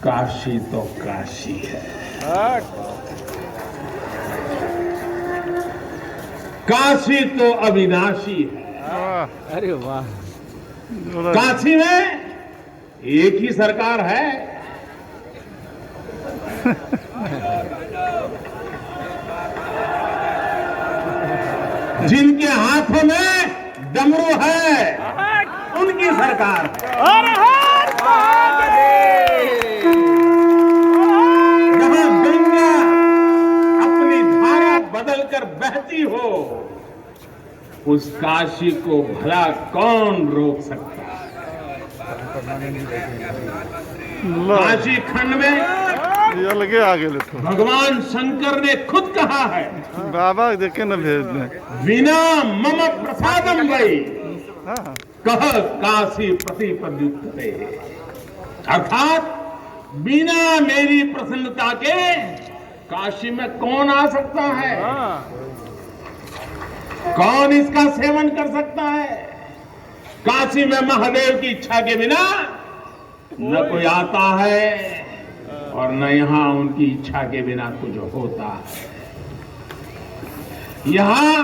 काशी तो काशी है, काशी तो अविनाशी है। अरे वाह। काशी में एक ही सरकार है। जिनके हाथों में डमरू है उनकी सरकार है। जहां गंगा अपनी धारा बदलकर बहती हो, उस काशी को भला कौन रोक सकता है। काशी खंड में ये लगे आगे ले तो भगवान शंकर ने खुद कहा है, बाबा देखे न भेज दें। बिना मम प्रसादम वै हाँ कह काशी प्रतिपद्युक्ते, अर्थात बिना मेरी प्रसन्नता के काशी में कौन आ सकता है, कौन इसका सेवन कर सकता है। काशी में महादेव की इच्छा के बिना न कोई आता है और न यहां उनकी इच्छा के बिना कुछ होता है। यहां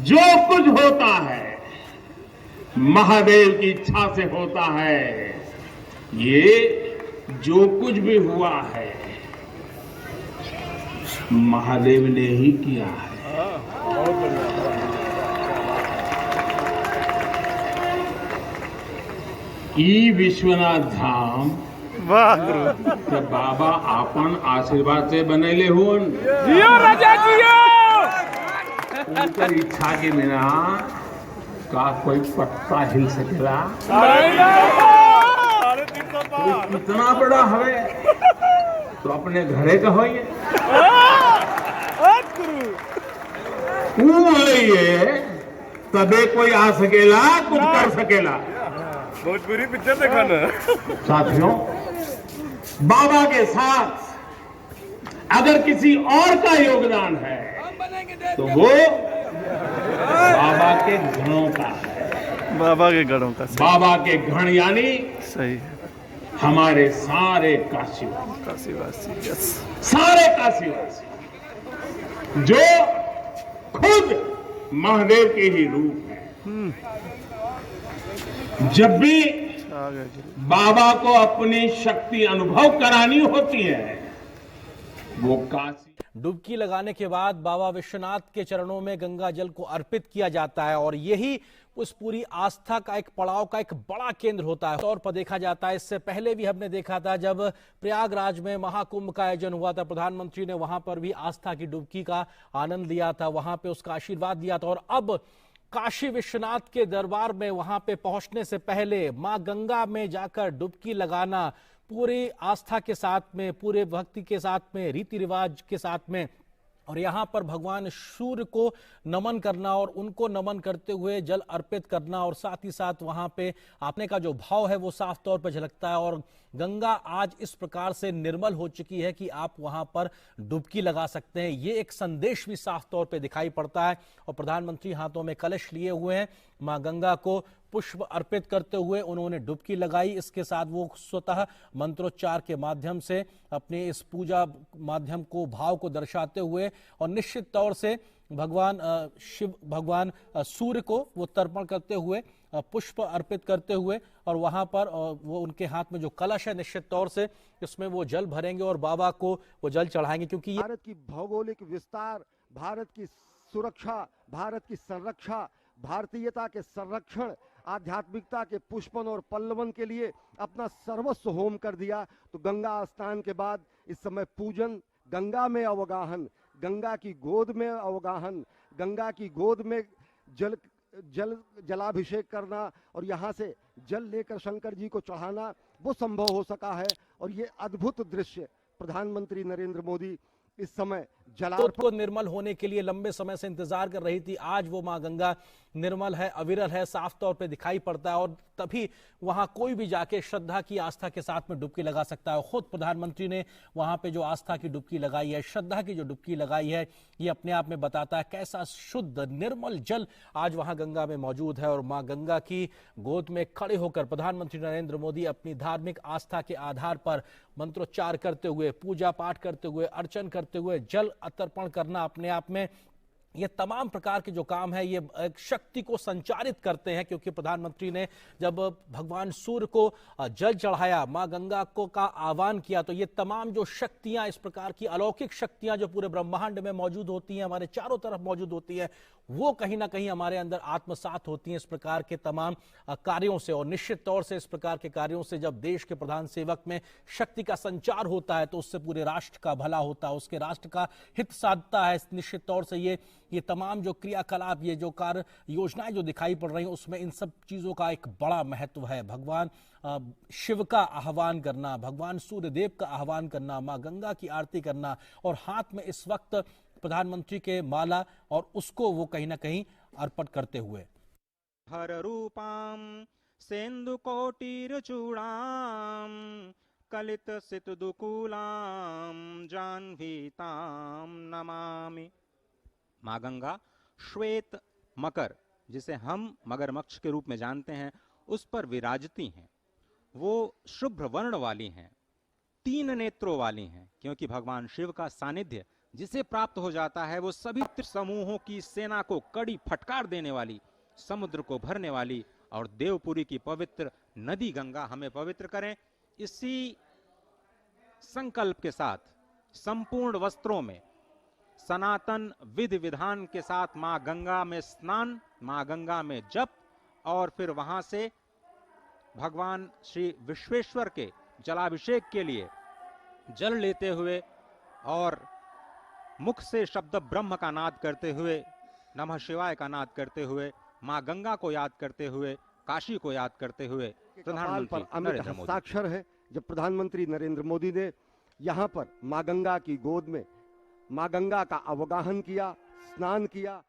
जो कुछ होता है महादेव की इच्छा से होता है। ये जो कुछ भी हुआ है महादेव ने ही किया है। ई विश्वनाथ धाम वाह गुरु के बाबा आपन आशीर्वाद से बनेले हुन। जियो राजा जियो। उनकर इच्छा के बिना का कोई पत्ता हिल सकेला। कोई कितना बड़ा हवे तो अपने घरे का होइए। तबे कोई आ सकेला, कुछ कर सकेला। भोजपुरी पिक्चर देखा ना साथियों, बाबा के साथ अगर किसी और का योगदान है तो वो बाबा के गणों का है। बाबा के गढ़ों का बाबा के गण यानी सही है। हमारे सारे काशीवासी, काशीवासी यस सारे काशीवासी जो खुद महादेव के ही रूप है। जब भी आ गए गुरु। बाबा को अपनी शक्ति अनुभव करानी होती है, वो काशी डुबकी लगाने के बाद बाबा विश्वनाथ के चरणों में गंगा जल को अर्पित किया जाता है और यही उस पूरी आस्था का एक पड़ाव का एक बड़ा केंद्र होता है। तौर पर देखा जाता है, इससे पहले भी हमने देखा था जब प्रयागराज में महाकुंभ का आयोजन हुआ था, प्रधानमंत्री ने वहां पर भी आस्था की डुबकी का आनंद लिया था, वहां पे उसका आशीर्वाद दिया था। और अब काशी विश्वनाथ के दरबार में वहां पे पहुंचने से पहले मां गंगा में जाकर डुबकी लगाना पूरी आस्था के साथ में, पूरे भक्ति के साथ में, रीति रिवाज के साथ में, और यहाँ पर भगवान सूर्य को नमन करना और उनको नमन करते हुए जल अर्पित करना और साथ ही साथ वहां पे आपने का जो भाव है वो साफ तौर पर झलकता है। और गंगा आज इस प्रकार से निर्मल हो चुकी है कि आप वहां पर डुबकी लगा सकते हैं, ये एक संदेश भी साफ तौर पे दिखाई पड़ता है। और प्रधानमंत्री हाथों में कलश लिए हुए हैं, मां गंगा को पुष्प अर्पित करते हुए उन्होंने डुबकी लगाई। इसके साथ वो स्वतः मंत्रोच्चार के माध्यम से अपने इस पूजा माध्यम को, भाव को दर्शाते हुए और निश्चित तौर से भगवान शिव, भगवान सूर्य को वो तर्पण करते हुए, पुष्प अर्पित करते हुए, और वहां पर वो उनके हाथ में जो कलश है निश्चित तौर से इसमें वो जल भरेंगे और बाबा को वो जल चढ़ाएंगे। क्योंकि भारत की भौगोलिक विस्तार, भारत की सुरक्षा, भारत की संरक्षा, भारतीयता के संरक्षण, आध्यात्मिकता के पुष्पन और पल्लवन के लिए अपना सर्वस्व होम कर दिया। तो गंगा स्नान के बाद इस समय पूजन, गंगा में अवगाहन, गंगा की गोद में अवगाहन, गंगा की गोद में जलाभिषेक करना और यहाँ से जल लेकर शंकर जी को चढ़ाना वो संभव हो सका है। और ये अद्भुत दृश्य प्रधानमंत्री नरेंद्र मोदी इस समय जलार्पण को निर्मल होने के लिए लंबे समय से इंतजार कर रही थी। आज वो मां गंगा निर्मल है, अविरल है, साफ तौर पे दिखाई पड़ता है और तभी वहां कोई भी जाके श्रद्धा की आस्था के साथ में डुबकी लगा सकता है। खुद प्रधानमंत्री ने वहां पे जो आस्था की डुबकी लगाई है, श्रद्धा की जो डुबकी लगाई है, ये अपने आप में बताता है कैसा शुद्ध निर्मल जल आज वहां गंगा में मौजूद है। और मां गंगा की गोद में खड़े होकर प्रधानमंत्री नरेंद्र मोदी अपनी धार्मिक आस्था के आधार पर मंत्रोच्चार करते हुए, पूजा पाठ करते हुए, अर्चन करते हुए, जल अर्पण करना अपने आप में ये तमाम प्रकार के जो काम है ये एक शक्ति को संचारित करते हैं। क्योंकि प्रधानमंत्री ने जब भगवान सूर्य को जल चढ़ाया, मां गंगा को का आह्वान किया, तो ये तमाम जो शक्तियां, इस प्रकार की अलौकिक शक्तियां जो पूरे ब्रह्मांड में मौजूद होती हैं, हमारे चारों तरफ मौजूद होती है, वो कहीं ना कहीं हमारे अंदर आत्मसात होती हैं इस प्रकार के तमाम कार्यों से। और निश्चित तौर से इस प्रकार के कार्यों से जब देश के प्रधान सेवक में शक्ति का संचार होता है तो उससे पूरे राष्ट्र का भला होता है, उसके राष्ट्र का हित साधता है। निश्चित तौर से ये तमाम जो क्रियाकलाप, ये जो कार्य योजनाएं जो दिखाई पड़ रही हैं, उसमें इन सब चीजों का एक बड़ा महत्व है। भगवान शिव का आह्वान करना, भगवान सूर्यदेव का आह्वान करना, मां गंगा की आरती करना और हाथ में इस वक्त प्रधानमंत्री के माला और उसको वो कहीं ना कहीं अर्पण करते हुए हर रूपाम सेन्दु कोटिर चूड़ाम कलित सित दुकूलाम जाह्नवीताम नमामि। मां गंगा श्वेत मकर, जिसे हम मगरमच्छ के रूप में जानते हैं, उस पर विराजती हैं। वो शुभ्र वर्ण वाली हैं, 3 नेत्रों वाली हैं, क्योंकि भगवान शिव का सानिध्य जिसे प्राप्त हो जाता है वो सभी समूहों की सेना को कड़ी फटकार देने वाली, समुद्र को भरने वाली और देवपुरी की पवित्र नदी गंगा हमें पवित्र करें। इसी संकल्प के साथ संपूर्ण वस्त्रों में सनातन विधि विधान के साथ मां गंगा में स्नान, मां गंगा में जप और फिर वहां से भगवान श्री विश्वेश्वर के जलाभिषेक के लिए जल लेते हुए और मुख से शब्द ब्रह्म का नाद करते हुए, नमः शिवाय का नाद करते हुए, मां गंगा को याद करते हुए, काशी को याद करते हुए प्रधानमंत्री पर अमिट हस्ताक्षर है। जब प्रधानमंत्री नरेंद्र मोदी ने यहाँ पर मां गंगा की गोद में मां गंगा का अवगाहन किया, स्नान किया।